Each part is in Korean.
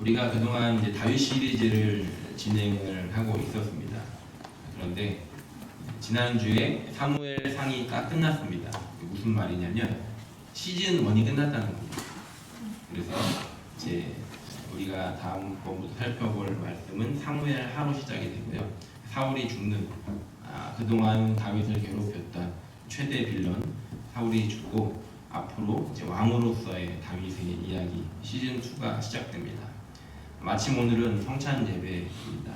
우리가 그동안 이제 다윗 시리즈를 진행을 하고 있었습니다. 그런데 지난주에 사무엘 상이 딱 끝났습니다. 무슨 말이냐면 시즌 1이 끝났다는 겁니다. 그래서 이제 우리가 다음번부터 살펴볼 말씀은 사무엘 하로 시작이 되고요. 사울이 죽는 그동안 다윗을 괴롭혔던 최대 빌런 사울이 죽고 앞으로 이제 왕으로서의 다윗의 이야기 시즌 2가 시작됩니다. 마침 오늘은 성찬 예배입니다.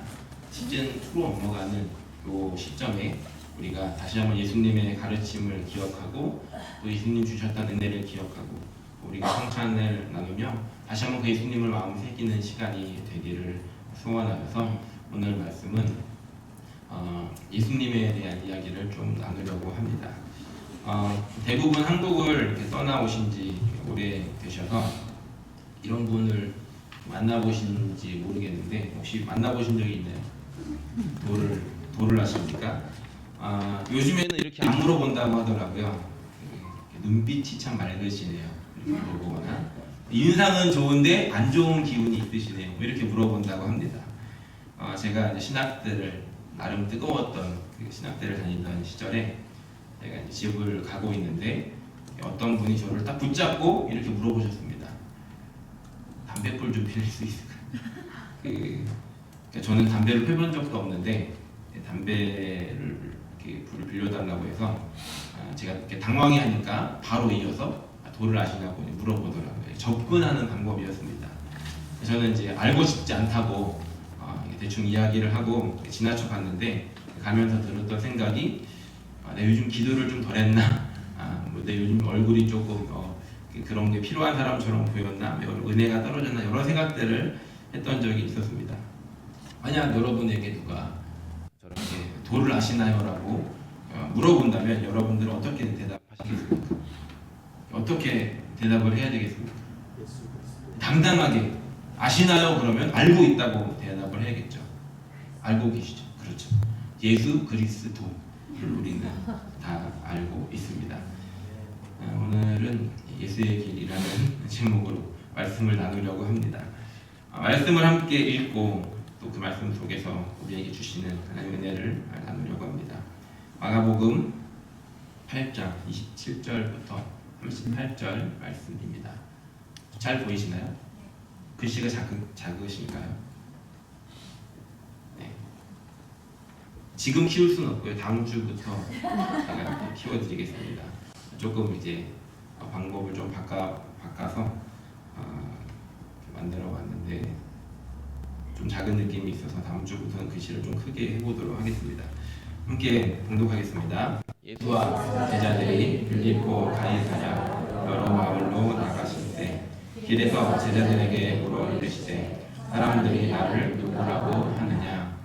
시즌 2로 넘어가는 이 시점에 우리가 다시 한번 예수님의 가르침을 기억하고 또 예수님 주셨던 은혜를 기억하고 우리가 성찬을 나누며 다시 한번 그 예수님을 마음 새기는 시간이 되기를 소원하면서 오늘 말씀은 예수님에 대한 이야기를 좀 나누려고 합니다. 대부분 한국을 이렇게 떠나오신 지 오래 되셔서 이런 분을 만나보신지 모르겠는데 혹시 만나보신 적이 있나요? 도를 하십니까? 요즘에는 이렇게 안 물어본다고 하더라고요. 눈빛이 참 맑으시네요. 이렇게 물어보거나 인상은 좋은데 안 좋은 기운이 있으시네요. 이렇게 물어본다고 합니다. 제가 이제 신학대를 나름 뜨거웠던 그 신학대를 다니던 시절에 제가 이제 집을 가고 있는데 어떤 분이 저를 딱 붙잡고 이렇게 물어보셨습니다. 담배불 좀 빌릴 수 있을까요? 그러니까 저는 담배를 펴본 적도 없는데 담배를 이렇게 불을 빌려달라고 해서 제가 이렇게 당황해하니까 바로 이어서 도를 아시냐고 물어보더라고요. 접근하는 방법이었습니다. 저는 이제 알고 싶지 않다고 대충 이야기를 하고 지나쳐 갔는데 가면서 들었던 생각이 내가 요즘 기도를 좀 덜했나? 내 요즘 얼굴이 조금 그런 게 필요한 사람처럼 보였나? 은혜가 떨어졌나? 여러 생각들을 했던 적이 있었습니다. 만약 여러분에게 누가 저렇게 도를 아시나요? 라고 물어본다면 여러분들은 어떻게 대답하시겠습니까? 어떻게 대답을 해야 되겠습니까? 당당하게 아시나요? 그러면 알고 있다고 대답을 해야겠죠. 알고 계시죠. 그렇죠. 예수 그리스도를 우리는 다 알고 있습니다. 오늘은 예수의 길이라는 제목으로 말씀을 나누려고 합니다. 말씀을 함께 읽고 또 그 말씀 속에서 우리에게 주시는 하나님의 은혜를 나누려고 합니다. 마가복음 8장 27절부터 38절 말씀입니다. 잘 보이시나요? 글씨가 작으신가요? 네. 지금 키울 수는 없고요. 다음 주부터 제가 키워드리겠습니다. 조금 이제 방법을 좀 바꿔서 만들어 봤는데 좀 작은 느낌이 있어서 다음 주부터는 글씨를 좀 크게 해보도록 하겠습니다. 함께 봉독하겠습니다. 예수와 제자들이 빌립보 가이사랴 여러 마을로 나가실 때 길에서 제자들에게 물어 이르시되 사람들이 나를 누구라고 하느냐?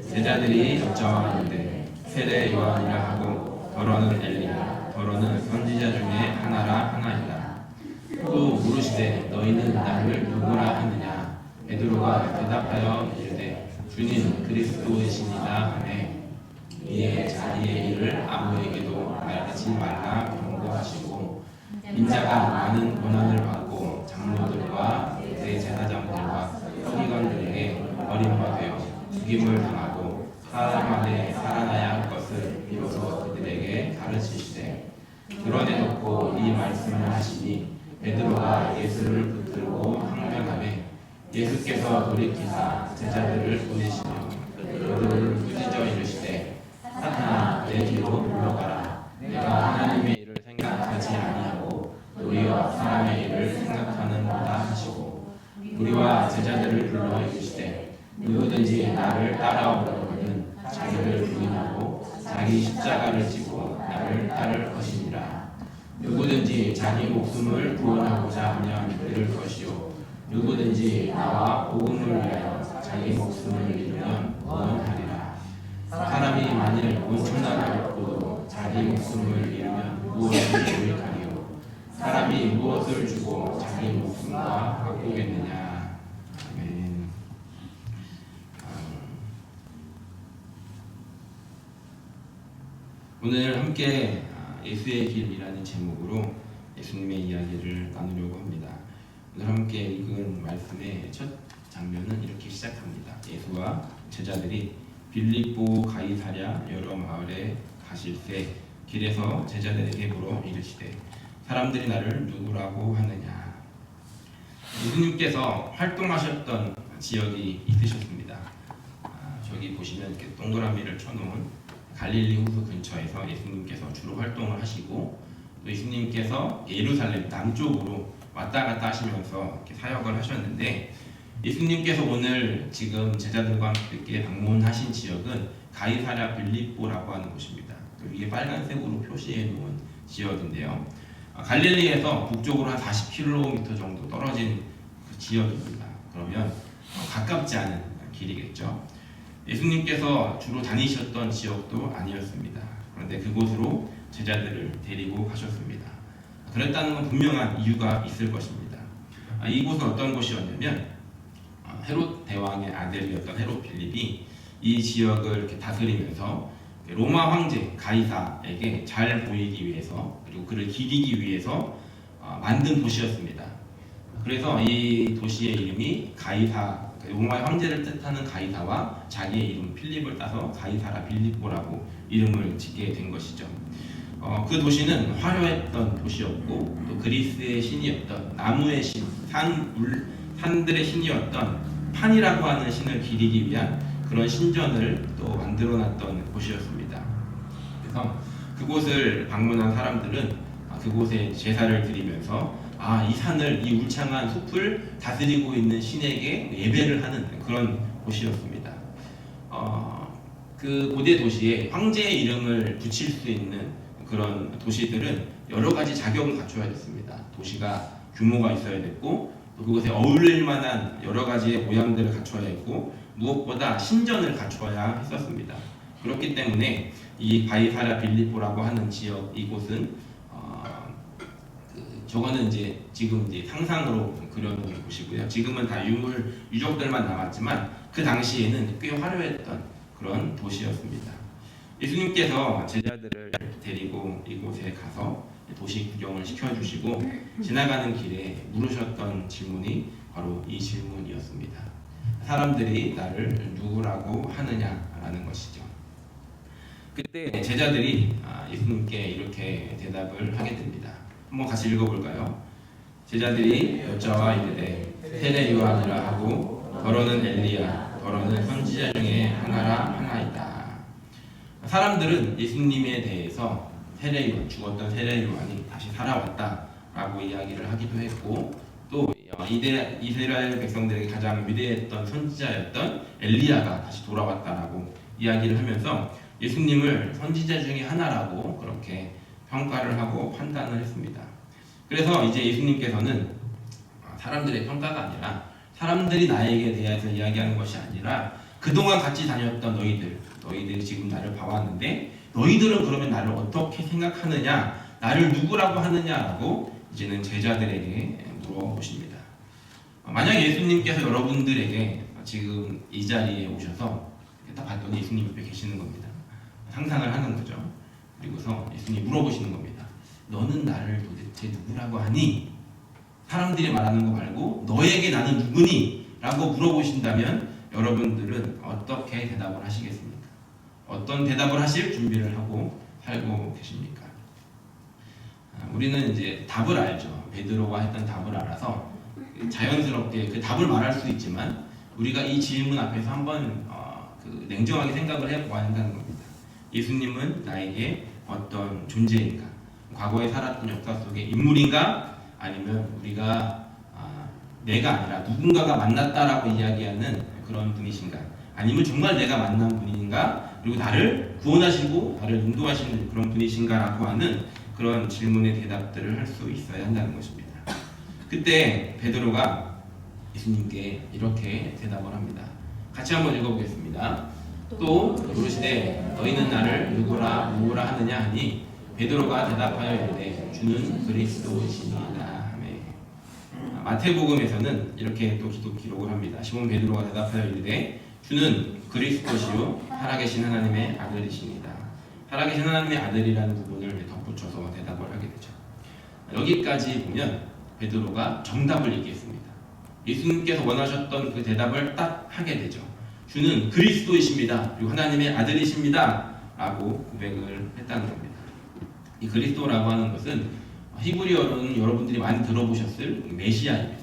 제자들이 여쭤하는데 세례 요한이라 하고 더러는 엘리야 더러는 선지자 중에 하나이다. 또 물으시되 너희는 나를 누구라 하느냐? 베드로가 대답하여 이르되 주님 그리스도이시니라 하매 이에 자기의 일을 아무에게도 말하지 말라 경고하시고 인자가 많은 고난을 받고 장로들과 대제사장들과 서기관들에게 버림받아 죽임을 당하고 사흘 만에 살아나야 할 것을 비로소 그들에게 가르치시되 드러내놓고 이 말씀을 하시니 베드로가 예수를 붙들고 항변하매 예수께서 돌이키사 제자들을 보내시며 그들을 꾸짖어 이르시되 사탄아 내 뒤로 물러가라. 내가 하나님의 일을 생각하지 아니하고 도리어 사람의 일을 생각하는도다 하시고 우리와 제자들을 불러 이르시되 누구든지 나를 따라오려거든 자기를 부인하고 자기 십자가를 지고 나를 따를 것이니라. 누구든지 자기 목숨을 구원하고자 하면 잃을 것이요 누구든지 나와 복음을 위하여 자기 목숨을 잃으면 구원하리라. 사람이 만일 온 천하를 얻고도 자기 목숨을 잃으면 무엇을 유익하리요? 사람이 무엇을 주고 자기 목숨과 바꾸겠느냐? 아멘. 오늘 함께 예수의 길이라는 제목으로 예수님의 이야기를 나누려고 합니다. 오늘 함께 읽은 말씀의 첫 장면은 이렇게 시작합니다. 예수와 제자들이 빌립보 가이사랴 여러 마을에 가실새 길에서 제자들에게 물어 이르시되 사람들이 나를 누구라고 하느냐. 예수님께서 활동하셨던 지역이 있으셨습니다. 저기 보시면 이렇게 동그라미를 쳐놓은 갈릴리 호수 근처에서 예수님께서 주로 활동을 하시고, 또 예수님께서 예루살렘 남쪽으로 왔다 갔다 하시면서 이렇게 사역을 하셨는데, 예수님께서 오늘 지금 제자들과 함께 방문하신 지역은 가이사랴 빌립보라고 하는 곳입니다. 위에 빨간색으로 표시해 놓은 지역인데요. 갈릴리에서 북쪽으로 한 40km 정도 떨어진 그 지역입니다. 그러면 가깝지 않은 길이겠죠. 예수님께서 주로 다니셨던 지역도 아니었습니다. 그런데 그곳으로 제자들을 데리고 가셨습니다. 그랬다는 건 분명한 이유가 있을 것입니다. 이곳은 어떤 곳이었냐면 헤롯 대왕의 아들이었던 헤롯 필립이 이 지역을 이렇게 다스리면서 로마 황제 가이사에게 잘 보이기 위해서, 그리고 그를 기리기 위해서 만든 도시였습니다. 그래서 이 도시의 이름이 가이사, 로마의 황제를 뜻하는 가이사와 자기의 이름 필립을 따서 가이사라 빌립보라고 이름을 짓게 된 것이죠. 그 도시는 화려했던 도시였고, 또 그리스의 신이었던 나무의 신, 산들의 신이었던 판이라고 하는 신을 기리기 위한 그런 신전을 또 만들어놨던 곳이었습니다. 그래서 그곳을 방문한 사람들은 그곳에 제사를 드리면서 이 산을, 이 울창한 숲을 다스리고 있는 신에게 예배를 하는 그런 곳이었습니다. 그 고대 도시에 황제의 이름을 붙일 수 있는 그런 도시들은 여러 가지 자격을 갖춰야 됐습니다. 도시가 규모가 있어야 됐고, 또 그곳에 어울릴 만한 여러 가지의 모양들을 갖춰야 했고, 무엇보다 신전을 갖춰야 했었습니다. 그렇기 때문에 이 가이사랴 빌립보라고 하는 지역, 이곳은 저거는 이제 지금 이제 상상으로 그려놓은 곳이고요. 지금은 다 유적들만 남았지만 그 당시에는 꽤 화려했던 그런 도시였습니다. 예수님께서 제자들을 데리고 이곳에 가서 도시 구경을 시켜주시고 지나가는 길에 물으셨던 질문이 바로 이 질문이었습니다. 사람들이 나를 누구라고 하느냐라는 것이죠. 그때 제자들이 예수님께 이렇게 대답을 하게 됩니다. 한번 같이 읽어볼까요? 제자들이 여자와 이르되 세례 요한이라 하고 더러는 엘리야 더러는 선지자 중에 하나이다. 사람들은 예수님에 대해서 죽었던 세례 요한이 다시 살아왔다라고 이야기를 하기도 했고, 또 이스라엘 백성들에게 가장 위대했던 선지자였던 엘리야가 다시 돌아왔다라고 이야기를 하면서 예수님을 선지자 중에 하나라고 그렇게 평가를 하고 판단을 했습니다. 그래서 이제 예수님께서는 사람들의 평가가 아니라, 사람들이 나에게 대해서 이야기하는 것이 아니라, 그동안 같이 다녔던 너희들이 지금 나를 봐왔는데 너희들은 그러면 나를 어떻게 생각하느냐, 나를 누구라고 하느냐라고 이제는 제자들에게 물어보십니다. 만약 예수님께서 여러분들에게 지금 이 자리에 오셔서 딱 봤더니 예수님 옆에 계시는 겁니다. 상상을 하는 거죠. 그리고서 예수님이 물어보시는 겁니다. 너는 나를 도대체 누구라고 하니? 사람들이 말하는 거 말고 너에게 나는 누구니? 라고 물어보신다면 여러분들은 어떻게 대답을 하시겠습니까? 어떤 대답을 하실 준비를 하고 살고 계십니까? 우리는 이제 답을 알죠. 베드로가 했던 답을 알아서 자연스럽게 그 답을 말할 수 있지만, 우리가 이 질문 앞에서 한번 냉정하게 생각을 해보아야 한다는 겁니다. 예수님은 나에게 어떤 존재인가? 과거에 살았던 역사 속의 인물인가? 아니면 우리가 내가 아니라 누군가가 만났다라고 이야기하는 그런 분이신가? 아니면 정말 내가 만난 분인가? 그리고 나를 구원하시고 나를 인도하시는 그런 분이신가라고 하는 그런 질문의 대답들을 할 수 있어야 한다는 것입니다. 그때 베드로가 예수님께 이렇게 대답을 합니다. 같이 한번 읽어보겠습니다. 또 부르시되 너희는 나를 누구라 하느냐 하니 베드로가 대답하여 이르되 주는 그리스도시니이다. 마태복음에서는 이렇게 또 기록을 합니다. 시몬 베드로가 대답하여 이르되 주는 그리스도시요 살아계신 하나님의 아들이시니다. 살아계신 하나님의 아들이라는 부분을 덧붙여서 대답을 하게 되죠. 여기까지 보면 베드로가 정답을 얘기했습니다. 예수님께서 원하셨던 그 대답을 딱 하게 되죠. 주는 그리스도이십니다. 그리고 하나님의 아들이십니다. 라고 고백을 했다는 겁니다. 이 그리스도라고 하는 것은 히브리어로는 여러분들이 많이 들어보셨을 메시아입니다.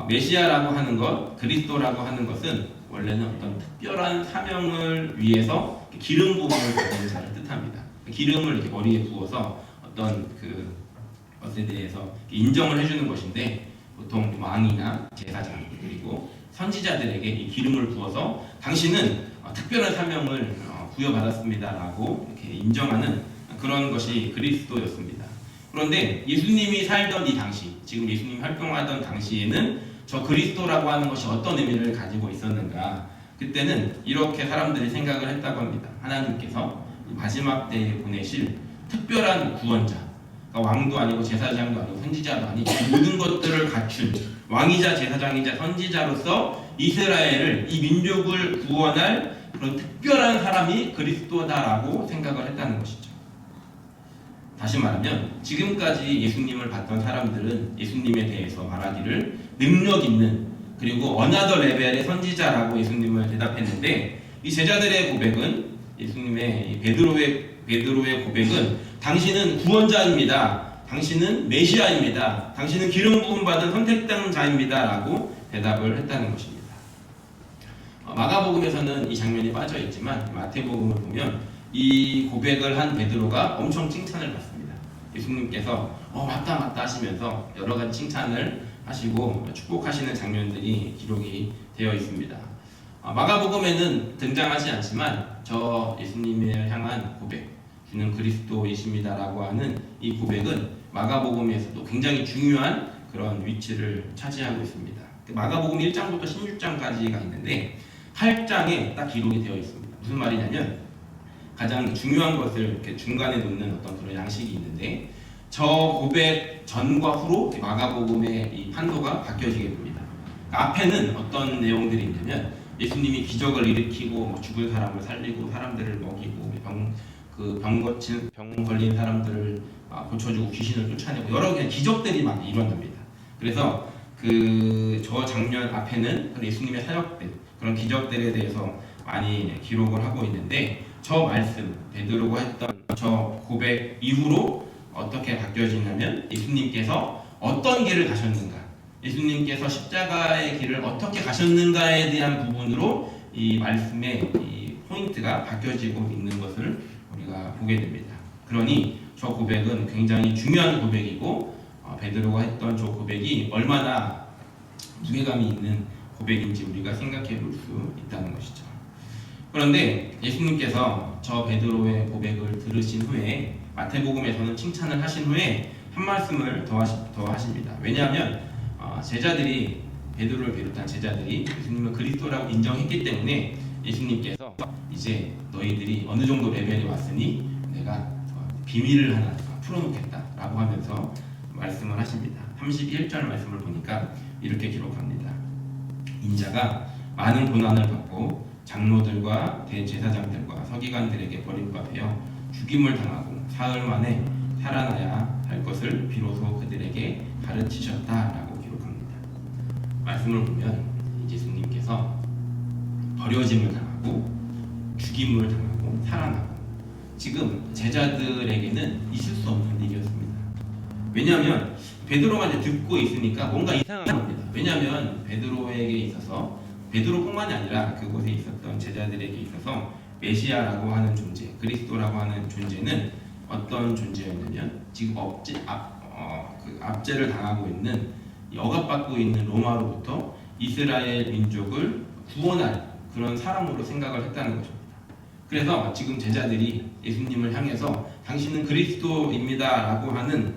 메시아라고 하는 것, 그리스도라고 하는 것은 원래는 어떤 특별한 사명을 위해서 기름 부음을 받는 자를 뜻합니다. 기름을 이렇게 머리에 부어서 어떤 그 것에 대해서 인정을 해주는 것인데, 보통 왕이나 제사장 그리고 선지자들에게 이 기름을 부어서 당신은 특별한 사명을 부여받았습니다라고 이렇게 인정하는 그런 것이 그리스도였습니다. 그런데 예수님이 살던 이 당시, 지금 예수님이 활동하던 당시에는 저 그리스도라고 하는 것이 어떤 의미를 가지고 있었는가? 그때는 이렇게 사람들이 생각을 했다고 합니다. 하나님께서 마지막 때에 보내실 특별한 구원자, 그러니까 왕도 아니고 제사장도 아니고 선지자도 아니고 모든 것들을 갖춘 왕이자 제사장이자 선지자로서 이스라엘을, 이 민족을 구원할 그런 특별한 사람이 그리스도다라고 생각을 했다는 것이죠. 다시 말하면 지금까지 예수님을 봤던 사람들은 예수님에 대해서 말하기를 능력 있는, 그리고 어나더 레벨의 선지자라고 예수님을 대답했는데, 이 제자들의 고백은, 예수님의 베드로의 고백은 당신은 구원자입니다. 당신은 메시아입니다. 당신은 기름 부음 받은 선택된 자입니다. 라고 대답을 했다는 것입니다. 마가복음에서는 이 장면이 빠져 있지만 마태복음을 보면 이 고백을 한 베드로가 엄청 칭찬을 받습니다. 예수님께서 맞다 하시면서 여러 가지 칭찬을 하시고 축복하시는 장면들이 기록이 되어 있습니다. 마가복음에는 등장하지 않지만 저 예수님을 향한 고백, 주는 그리스도이십니다라고 하는 이 고백은 마가복음에서도 굉장히 중요한 그런 위치를 차지하고 있습니다. 마가복음 1장부터 16장까지가 있는데 8장에 딱 기록이 되어 있습니다. 무슨 말이냐면 가장 중요한 것을 이렇게 중간에 놓는 어떤 그런 양식이 있는데, 저 고백 전과 후로 마가복음의 이 판도가 바뀌어지게 됩니다. 앞에는 어떤 내용들이 있냐면 예수님이 기적을 일으키고 죽은 사람을 살리고 사람들을 먹이고 병 걸린 사람들을 고쳐주고 귀신을 쫓아내고 여러 개의 기적들이 막 일어납니다. 그래서 저 장면 앞에는 예수님의 사역들, 그런 기적들에 대해서 많이 기록을 하고 있는데, 저 말씀, 베드로가 했던 저 고백 이후로 어떻게 바뀌어지냐면 예수님께서 어떤 길을 가셨는가, 예수님께서 십자가의 길을 어떻게 가셨는가에 대한 부분으로 이 말씀의 이 포인트가 바뀌어지고 있는 것을 우리가 보게 됩니다. 그러니 저 고백은 굉장히 중요한 고백이고, 베드로가 했던 저 고백이 얼마나 무게감이 있는 고백인지 우리가 생각해 볼 수 있다는 것이죠. 그런데 예수님께서 저 베드로의 고백을 들으신 후에 마태복음에서는 칭찬을 하신 후에 한 말씀을 더 하십니다. 왜냐하면 제자들이, 베드로를 비롯한 제자들이 예수님을 그리스도라고 인정했기 때문에 예수님께서 이제 너희들이 어느 정도 레벨이 왔으니 내가 비밀을 하나 풀어놓겠다라고 하면서 말씀을 하십니다. 31절 말씀을 보니까 이렇게 기록합니다. 인자가 많은 고난을 받고 장로들과 대제사장들과 서기관들에게 버림받아 죽임을 당하고 사흘 만에 살아나야 할 것을 비로소 그들에게 가르치셨다라고 기록합니다. 말씀을 보면 예수님께서 버려짐을 당하고 죽임을 당하고 살아나고, 지금 제자들에게는 있을 수 없는 일이었습니다. 왜냐하면 베드로가 이제 듣고 있으니까 뭔가 이상한 겁니다. 왜냐하면 베드로에게 있어서, 베드로뿐만이 아니라 그곳에 있었던 제자들에게 있어서 메시아라고 하는 존재, 그리스도라고 하는 존재는 어떤 존재였냐면 지금 압제를 당하고 있는, 억압받고 있는 로마로부터 이스라엘 민족을 구원할 그런 사람으로 생각을 했다는 것입니다. 그래서 지금 제자들이 예수님을 향해서 당신은 그리스도입니다 라고 하는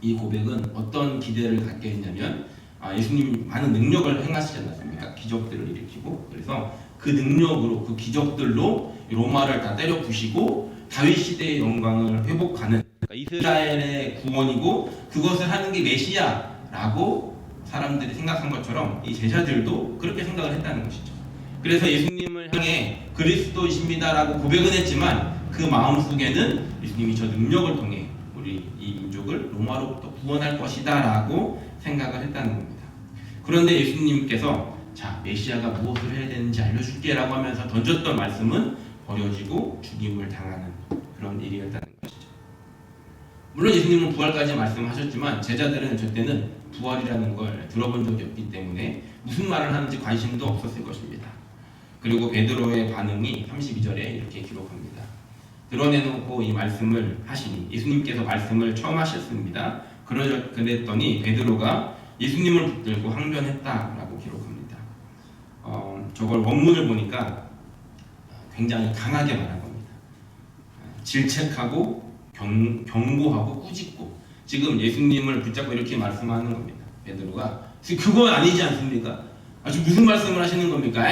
이 고백은 어떤 기대를 갖게 했냐면, 예수님 많은 능력을 행하시지 않았습니까? 기적들을 일으키고, 그래서 그 능력으로, 그 기적들로 로마를 다 때려 부시고 다윗 시대의 영광을 회복하는, 이스라엘의 구원이고 그것을 하는 게 메시아라고 사람들이 생각한 것처럼 이 제자들도 그렇게 생각을 했다는 것이죠. 그래서 예수님을 향해 그리스도이십니다라고 고백은 했지만 그 마음속에는 예수님이 저 능력을 통해 우리 이 민족을 로마로부터 구원할 것이다 라고 생각을 했다는 겁니다. 그런데 예수님께서 자, 메시아가 무엇을 해야 되는지 알려줄게라고 하면서 던졌던 말씀은 버려지고 죽임을 당하는 그런 일이었다는 것이죠. 물론 예수님은 부활까지 말씀하셨지만 제자들은 저때는 부활이라는 걸 들어본 적이 없기 때문에 무슨 말을 하는지 관심도 없었을 것입니다. 그리고 베드로의 반응이 32절에 이렇게 기록합니다. 드러내놓고 이 말씀을 하시니 예수님께서 말씀을 처음 하셨습니다. 그랬더니 베드로가 예수님을 붙들고 항변했다라고 기록합니다. 저걸 원문을 보니까 굉장히 강하게 말한 겁니다. 질책하고 경고하고 꾸짖고 지금 예수님을 붙잡고 이렇게 말씀하는 겁니다. 베드로가 그건 아니지 않습니까? 아주 무슨 말씀을 하시는 겁니까?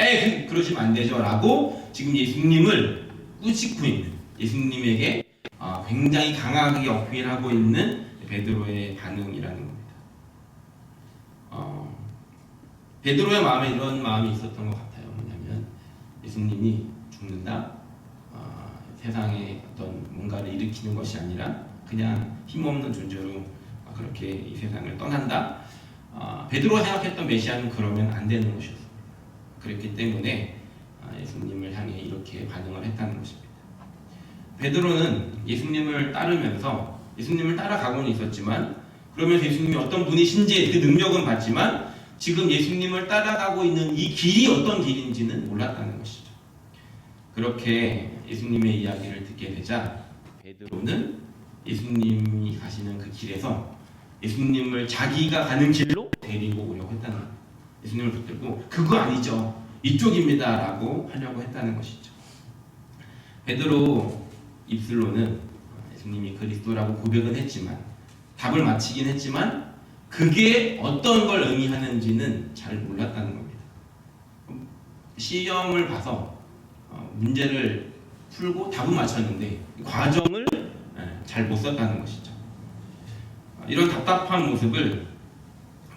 그러시면 안 되죠 라고 지금 예수님을 꾸짖고 있는 예수님에게 굉장히 강하게 어필하고 있는 베드로의 반응이라는 겁니다. 베드로의 마음에 이런 마음이 있었던 것 같아요. 뭐냐면 예수님이 죽는다, 세상에 어떤 뭔가를 일으키는 것이 아니라 그냥 힘없는 존재로 그렇게 이 세상을 떠난다. 베드로가 생각했던 메시아는 그러면 안 되는 것이었습니다. 그렇기 때문에 예수님을 향해 이렇게 반응을 했다는 것입니다. 베드로는 예수님을 따르면서 예수님을 따라가고는 있었지만 그러면서 예수님이 어떤 분이신지 그 능력은 봤지만 지금 예수님을 따라가고 있는 이 길이 어떤 길인지는 몰랐다는 것이죠. 그렇게 예수님의 이야기를 듣게 되자 베드로는 예수님이 가시는 그 길에서 예수님을 자기가 가는 길로 데리고 오려고 했다는 거예요. 예수님을 붙들고 그거 아니죠. 이쪽입니다 라고 하려고 했다는 것이죠. 베드로 입술로는 예수님이 그리스도라고 고백은 했지만 답을 마치긴 했지만 그게 어떤 걸 의미하는지는 잘 몰랐다는 겁니다. 시험을 봐서 문제를 풀고 답은 맞췄는데 과정을 잘 못 썼다는 것이죠. 이런 답답한 모습을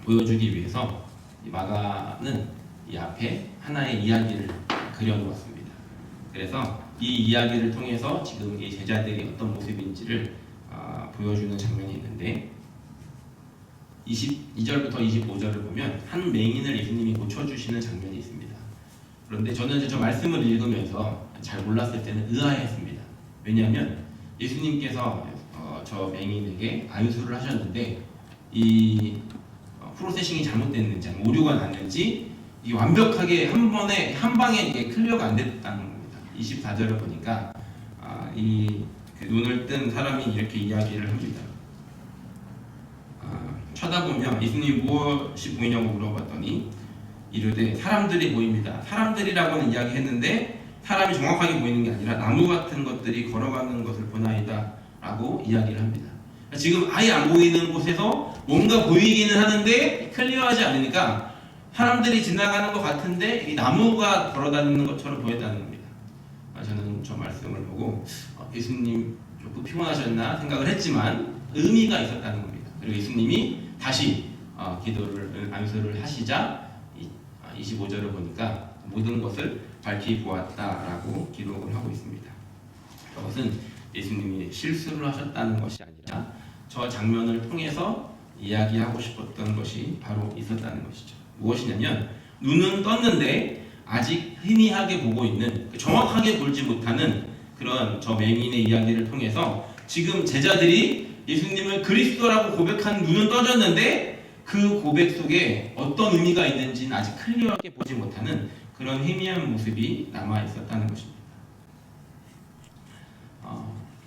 보여주기 위해서 마가는 이 앞에 하나의 이야기를 그려놓았습니다. 그래서 이 이야기를 통해서 지금 이 제자들이 어떤 모습인지를 보여주는 장면이 있는데 22절부터 25절을 보면 한 맹인을 예수님이 고쳐주시는 장면이 있습니다. 그런데 저는 이제 저 말씀을 읽으면서 잘 몰랐을 때는 의아했습니다. 왜냐하면 예수님께서 저 맹인에게 안수를 하셨는데 이 프로세싱이 잘못됐는지 오류가 났는지 이 완벽하게 한 방에 이게 클리어가 안 됐다는 겁니다. 24절을 보니까 그 눈을 뜬 사람이 이렇게 이야기를 합니다. 쳐다보며 예수님이 무엇이 보이냐고 물어봤더니 이르되 사람들이 보입니다. 사람들이라고는 이야기했는데 사람이 정확하게 보이는 게 아니라 나무 같은 것들이 걸어가는 것을 보나이다 라고 이야기를 합니다. 지금 아예 안 보이는 곳에서 뭔가 보이기는 하는데 클리어하지 않으니까 사람들이 지나가는 것 같은데 이 나무가 걸어다니는 것처럼 보였다는 겁니다. 저는 저 말씀을 보고 예수님 조금 피곤하셨나 생각을 했지만 의미가 있었다는 겁니다. 그리고 예수님이 다시 기도를 안수를 하시자 25절을 보니까 모든 것을 밝히 보았다라고 기록을 하고 있습니다. 그것은 예수님이 실수를 하셨다는 것이 아니라 저 장면을 통해서 이야기하고 싶었던 것이 바로 있었다는 것이죠. 무엇이냐면 눈은 떴는데 아직 희미하게 보고 있는 정확하게 보지 못하는 그런 저 맹인의 이야기를 통해서 지금 제자들이 예수님을 그리스도라고 고백한 눈은 떠졌는데 그 고백 속에 어떤 의미가 있는지는 아직 클리어하게 보지 못하는 그런 희미한 모습이 남아 있었다는 것입니다.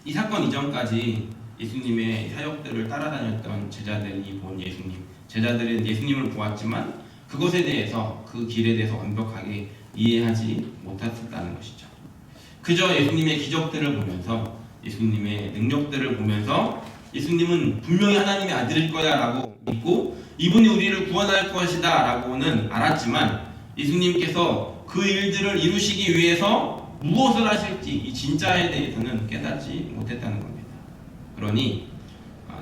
이 사건 이전까지 예수님의 사역들을 따라다녔던 제자들이 본 예수님, 제자들은 예수님을 보았지만 그것에 대해서 그 길에 대해서 완벽하게 이해하지 못했다는 것이죠. 그저 예수님의 기적들을 보면서 예수님의 능력들을 보면서 예수님은 분명히 하나님의 아들일 거야 라고 믿고 이분이 우리를 구원할 것이다 라고는 알았지만 예수님께서 그 일들을 이루시기 위해서 무엇을 하실지 이 진짜에 대해서는 깨닫지 못했다는 겁니다. 그러니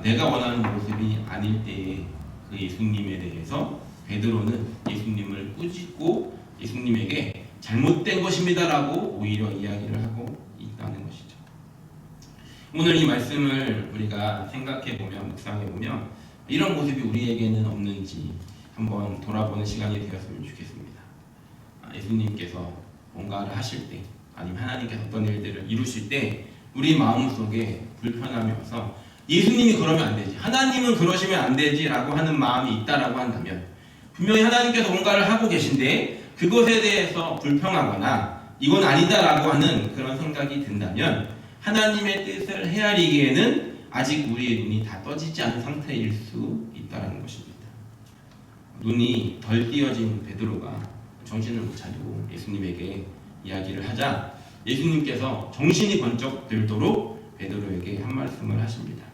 내가 원하는 모습이 아닐 때에 그 예수님에 대해서 베드로는 예수님을 꾸짖고 예수님에게 잘못된 것입니다 라고 오히려 이야기를 하고 있다는 것이죠. 오늘 이 말씀을 우리가 생각해보면 묵상해보면 이런 모습이 우리에게는 없는지 한번 돌아보는 시간이 되었으면 좋겠습니다. 예수님께서 뭔가를 하실 때, 아니면 하나님께서 어떤 일들을 이루실 때 우리 마음속에 불편함이 와서 예수님이 그러면 안 되지, 하나님은 그러시면 안 되지 라고 하는 마음이 있다라고 한다면, 분명히 하나님께서 뭔가를 하고 계신데 그것에 대해서 불평하거나 이건 아니다라고 하는 그런 생각이 든다면 하나님의 뜻을 헤아리기에는 아직 우리의 눈이 다 떠지지 않은 상태일 수 있다는 것입니다. 눈이 덜 띄어진 베드로가 정신을 못 차리고 예수님에게 이야기를 하자 예수님께서 정신이 번쩍 들도록 베드로에게 한 말씀을 하십니다.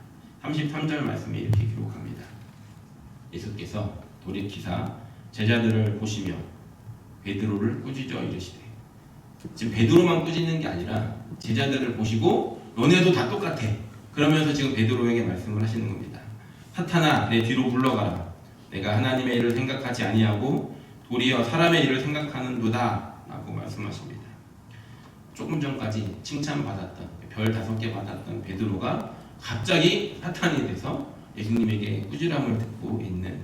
33절 말씀에 이렇게 기록합니다. 예수께서 돌이키사 제자들을 보시며 베드로를 꾸짖어 이르시되, 지금 베드로만 꾸짖는 게 아니라 제자들을 보시고 너네도 다 똑같아 그러면서 지금 베드로에게 말씀을 하시는 겁니다. 사탄아, 내 뒤로 물러가라. 내가 하나님의 일을 생각하지 아니하고 도리어 사람의 일을 생각하는도다 라고 말씀하십니다. 조금 전까지 칭찬받았던, 별 5개 받았던 베드로가 갑자기 사탄이 돼서 예수님에게 꾸지람을 듣고 있는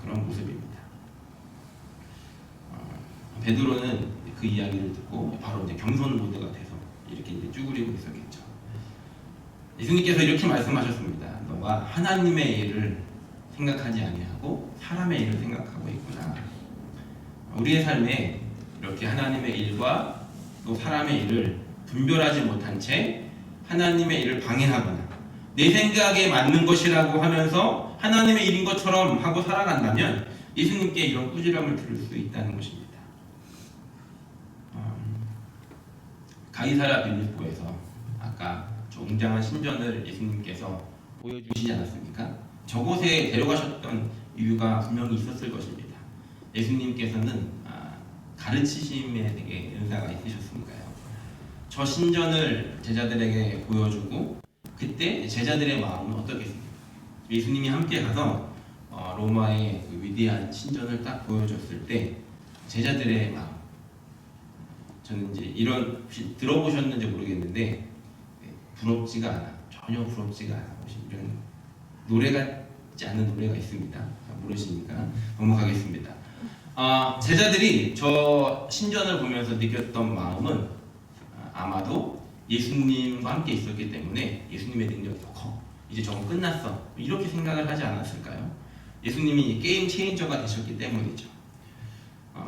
그런 모습입니다. 베드로는 그 이야기를 듣고 바로 이제 경선모드가 돼서 이렇게 이제 쭈그리고 있었겠죠. 예수님께서 이렇게 말씀하셨습니다. 너가 하나님의 일을 생각하지 아니하고 사람의 일을 생각하고 있구나. 우리의 삶에 이렇게 하나님의 일과 또 사람의 일을 분별하지 못한 채 하나님의 일을 방해하거나 내 생각에 맞는 것이라고 하면서 하나님의 일인 것처럼 하고 살아간다면 예수님께 이런 꾸지람을 들을 수 있다는 것입니다. 가이사랴 빌립보에서 아까 저 웅장한 신전을 예수님께서 보여주시지 않았습니까? 저곳에 데려가셨던 이유가 분명히 있었을 것입니다. 예수님께서는 가르치심에 되게 은사가 있으셨으니까요. 저 신전을 제자들에게 보여주고 그때 제자들의 마음은 어떻겠습니까? 예수님이 함께 가서 로마의 그 위대한 신전을 딱 보여줬을 때 제자들의 마음, 저는 이제 이런, 혹시 들어보셨는지 모르겠는데 부럽지가 않아, 전혀 부럽지가 않아, 혹시 이런 노래 같지 않은 노래가 있습니다. 모르시니까 넘어가겠습니다. 제자들이 저 신전을 보면서 느꼈던 마음은 아마도 예수님과 함께 있었기 때문에 예수님의 능력이 더 커, 이제 저건 끝났어, 이렇게 생각을 하지 않았을까요? 예수님이 게임 체인저가 되셨기 때문이죠.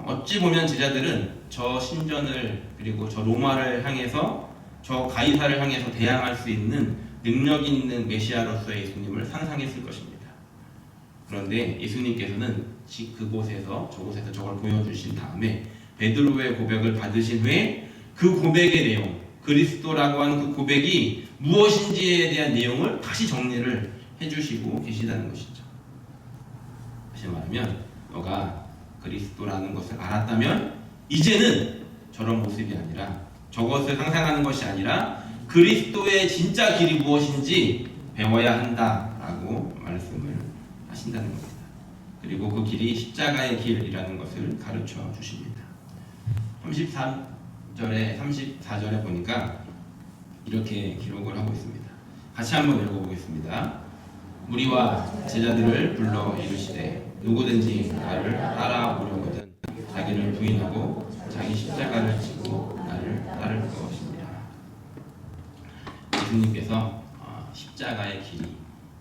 어찌 보면 제자들은 저 신전을, 그리고 저 로마를 향해서, 저 가이사를 향해서 대항할 수 있는 능력 있는 메시아로서의 예수님을 상상했을 것입니다. 그런데 예수님께서는 그곳에서, 저곳에서 저걸 보여주신 다음에 베드로의 고백을 받으신 후에 그 고백의 내용, 그리스도라고 하는 그 고백이 무엇인지에 대한 내용을 다시 정리를 해주시고 계시다는 것이죠. 다시 말하면 너가 그리스도라는 것을 알았다면 이제는 저런 모습이 아니라, 저것을 상상하는 것이 아니라 그리스도의 진짜 길이 무엇인지 배워야 한다라고 말씀을 하신다는 겁니다. 그리고 그 길이 십자가의 길이라는 것을 가르쳐 주십니다. 34절에 보니까 이렇게 기록을 하고 있습니다. 같이 한번 읽어보겠습니다. 무리와 제자들을 불러 이르시되 누구든지 나를 따라오려거든 자기를 부인하고 자기 십자가를 지고 나를 따를 것입니다. 예수님께서 십자가의 길이,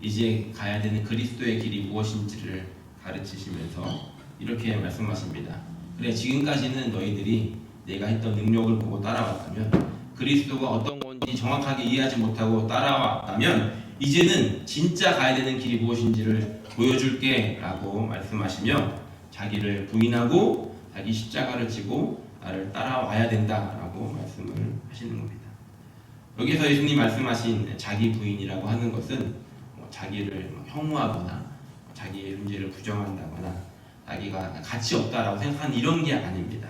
이제 가야 되는 그리스도의 길이 무엇인지를 가르치시면서 이렇게 말씀하십니다. 그래, 지금까지는 너희들이 내가 했던 능력을 보고 따라왔다면, 그리스도가 어떤 건지 정확하게 이해하지 못하고 따라왔다면 이제는 진짜 가야 되는 길이 무엇인지를 보여줄게 라고 말씀하시며 자기를 부인하고 자기 십자가를 지고 나를 따라와야 된다라고 말씀을 하시는 겁니다. 여기서 예수님 말씀하신 자기 부인이라고 하는 것은 자기를 혐오하거나 자기의 존재를 부정한다거나 자기가 가치 없다라고 생각하는 이런 게 아닙니다.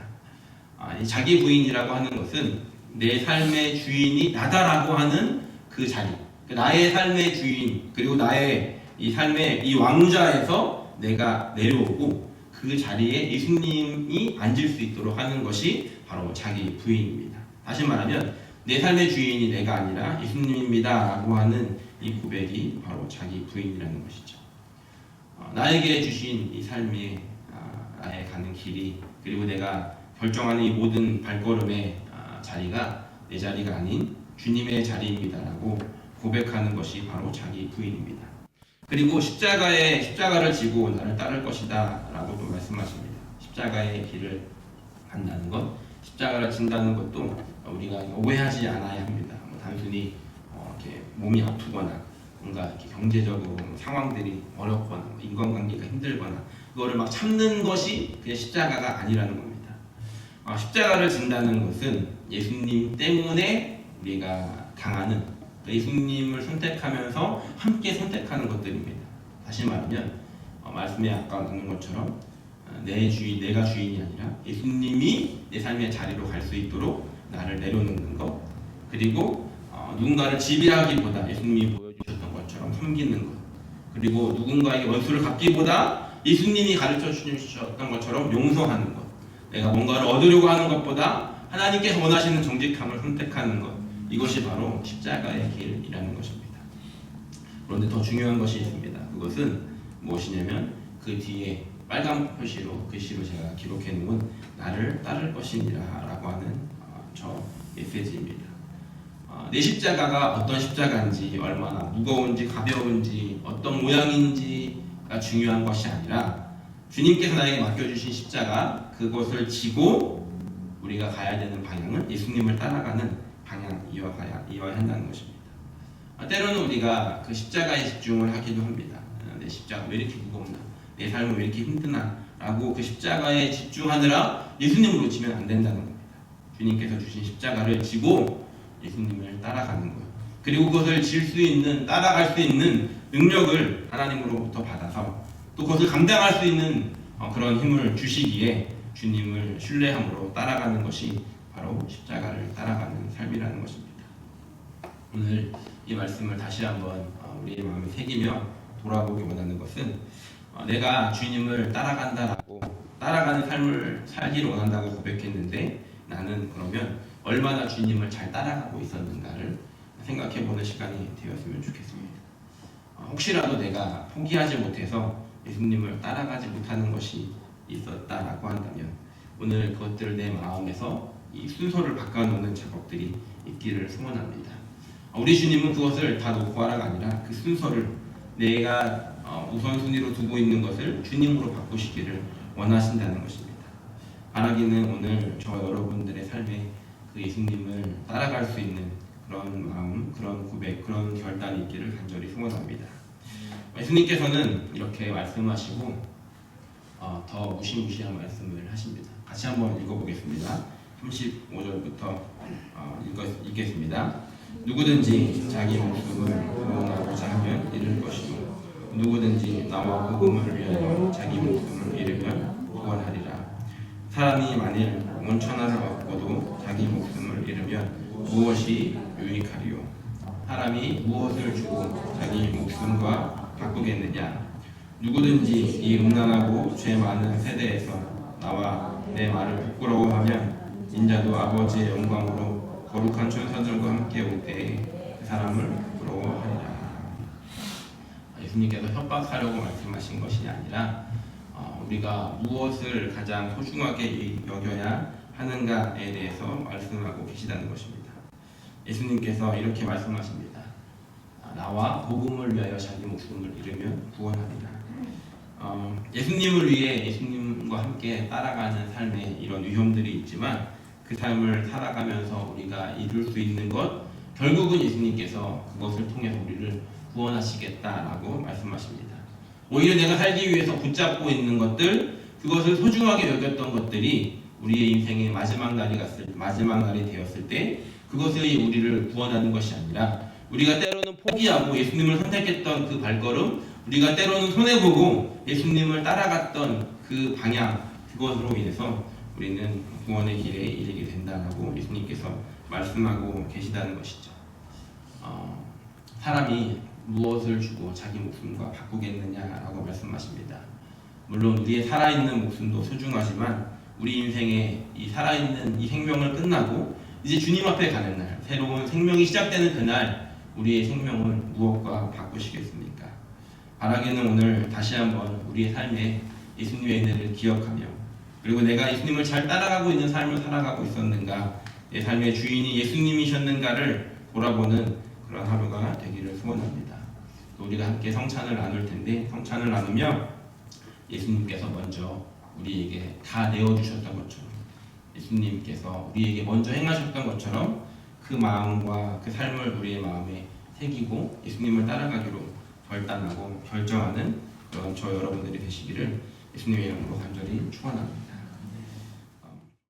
자기 부인이라고 하는 것은 내 삶의 주인이 나다라고 하는 그 자리, 나의 삶의 주인, 그리고 나의 이 삶의 이 왕좌에서 내가 내려오고 그 자리에 예수님이 앉을 수 있도록 하는 것이 바로 자기 부인입니다. 다시 말하면 내 삶의 주인이 내가 아니라 예수님입니다 라고 하는 이 고백이 바로 자기 부인이라는 것이죠. 나에게 주신 이 삶의 나의 가는 길이, 그리고 내가 결정하는 이 모든 발걸음의 자리가 내 자리가 아닌 주님의 자리입니다라고 고백하는 것이 바로 자기 부인입니다. 그리고 십자가를 지고 나를 따를 것이다라고 또 말씀하십니다. 십자가의 길을 간다는 것, 십자가를 진다는 것도 우리가 오해하지 않아야 합니다. 단순히 이렇게 몸이 아프거나 뭔가 이렇게 경제적으로 상황들이 어렵거나 인간관계가 힘들거나 그거를 막 참는 것이 그냥 십자가가 아니라는 겁니다. 십자가를 진다는 것은 예수님 때문에 우리가 당하는, 예수님을 선택하면서 함께 선택하는 것들입니다. 다시 말하면 말씀에 아까 나눈 것처럼 내가 주인이 아니라 예수님이 내 삶의 자리로 갈 수 있도록 나를 내려놓는 것, 그리고 누군가를 지배하기보다 예수님이 보여주셨던 것처럼 섬기는 것, 그리고 누군가에게 원수를 갚기보다 예수님이 가르쳐 주셨던 것처럼 용서하는 것, 내가 뭔가를 얻으려고 하는 것보다 하나님께서 원하시는 정직함을 선택하는 것, 이것이 바로 십자가의 길이라는 것입니다. 그런데 더 중요한 것이 있습니다. 그것은 무엇이냐면 그 뒤에 빨간 글씨로 제가 기록해 놓은 나를 따를 것이니라 라고 하는 저 메시지입니다. 내 십자가가 어떤 십자가인지, 얼마나 무거운지 가벼운지 어떤 모양인지가 중요한 것이 아니라 주님께서 나에게 맡겨주신 십자가, 그것을 지고 우리가 가야 되는 방향은 예수님을 따라가는 방향이어야 한다는 것입니다. 때로는 우리가 그 십자가에 집중을 하기도 합니다. 내 십자가 왜 이렇게 무겁나, 내 삶은 왜 이렇게 힘드나 라고 그 십자가에 집중하느라 예수님을 놓치면 안 된다는 겁니다. 주님께서 주신 십자가를 지고 예수님을 따라가는 것, 그리고 그것을 질 수 있는, 따라갈 수 있는 능력을 하나님으로부터 받아서 또 그것을 감당할 수 있는 그런 힘을 주시기에 주님을 신뢰함으로 따라가는 것이 바로 십자가를 따라가는 삶이라는 것입니다. 오늘 이 말씀을 다시 한번 우리의 마음에 새기며 돌아보기 원하는 것은 내가 주님을 따라간다라고, 따라가는 삶을 살기를 원한다고 고백했는데 나는 그러면 얼마나 주님을 잘 따라가고 있었는가를 생각해보는 시간이 되었으면 좋겠습니다. 혹시라도 내가 포기하지 못해서 예수님을 따라가지 못하는 것이 있었다라고 한다면 오늘 그것들을 내 마음에서 이 순서를 바꿔놓는 작업들이 있기를 소원합니다. 우리 주님은 그것을 다 놓고 하라가 아니라 그 순서를 내가 우선순위로 두고 있는 것을 주님으로 바꾸시기를 원하신다는 것입니다. 바라기는 오늘 저 여러분들의 삶에 그 예수님을 따라갈 수 있는 그런 마음, 그런 고백, 그런 결단이 있기를 간절히 소원합니다. 예수님께서는 이렇게 말씀하시고 더 무시무시한 말씀을 하십니다. 같이 한번 읽어보겠습니다. 35절부터 읽겠습니다. 누구든지 자기 목숨을 구원하고자 하면 잃을 것이요 누구든지 나와 복음을 위하여 자기 목숨을 잃으면 구원하리라. 사람이 만일 온 천하를 얻고도 자기 목숨을 잃으면 무엇이 유익하리요? 사람이 무엇을 주고 자기 목숨과 바꾸겠느냐? 누구든지 이 음란하고 죄 많은 세대에서 나와 내 말을 부끄러워하면 인자도 아버지의 영광으로 거룩한 천사들과 함께 올 때에 그 사람을 부끄러워하리라. 예수님께서 협박하려고 말씀하신 것이 아니라 우리가 무엇을 가장 소중하게 여겨야 하는가에 대해서 말씀하고 계시다는 것입니다. 예수님께서 이렇게 말씀하십니다. 나와 복음을 위하여 자기 목숨을 잃으면 구원하리라. 예수님을 위해 예수님과 함께 따라가는 삶에 이런 위험들이 있지만 그 삶을 살아가면서 우리가 이룰 수 있는 것, 결국은 예수님께서 그것을 통해서 우리를 구원하시겠다라고 말씀하십니다. 오히려 내가 살기 위해서 붙잡고 있는 것들, 그것을 소중하게 여겼던 것들이 우리의 인생의 마지막 날이 되었을 때 그것이 우리를 구원하는 것이 아니라 우리가 때로는 포기하고 예수님을 선택했던 그 발걸음, 우리가 때로는 손해보고 예수님을 따라갔던 그 방향, 그것으로 인해서 우리는 구원의 길에 이르게 된다라고 예수님께서 말씀하고 계시다는 것이죠. 사람이 무엇을 주고 자기 목숨과 바꾸겠느냐라고 말씀하십니다. 물론 우리의 살아있는 목숨도 소중하지만 우리 인생의 이 살아있는 이 생명을 끝나고 이제 주님 앞에 가는 날, 새로운 생명이 시작되는 그날 우리의 생명을 무엇과 바꾸시겠습니까? 바라기는 오늘 다시 한번 우리의 삶에 예수님의 은혜를 기억하며, 그리고 내가 예수님을 잘 따라가고 있는 삶을 살아가고 있었는가, 내 삶의 주인이 예수님이셨는가를 돌아보는 그런 하루가 되기를 소원합니다. 또 우리가 함께 성찬을 나눌 텐데, 성찬을 나누며 예수님께서 먼저 우리에게 다 내어주셨던 것처럼, 예수님께서 우리에게 먼저 행하셨던 것처럼 그 마음과 그 삶을 우리의 마음에 새기고 예수님을 따라가기로 결단하고 결정하는 그런 저 여러분들이 되시기를 예수님의 이름으로 간절히 축원합니다.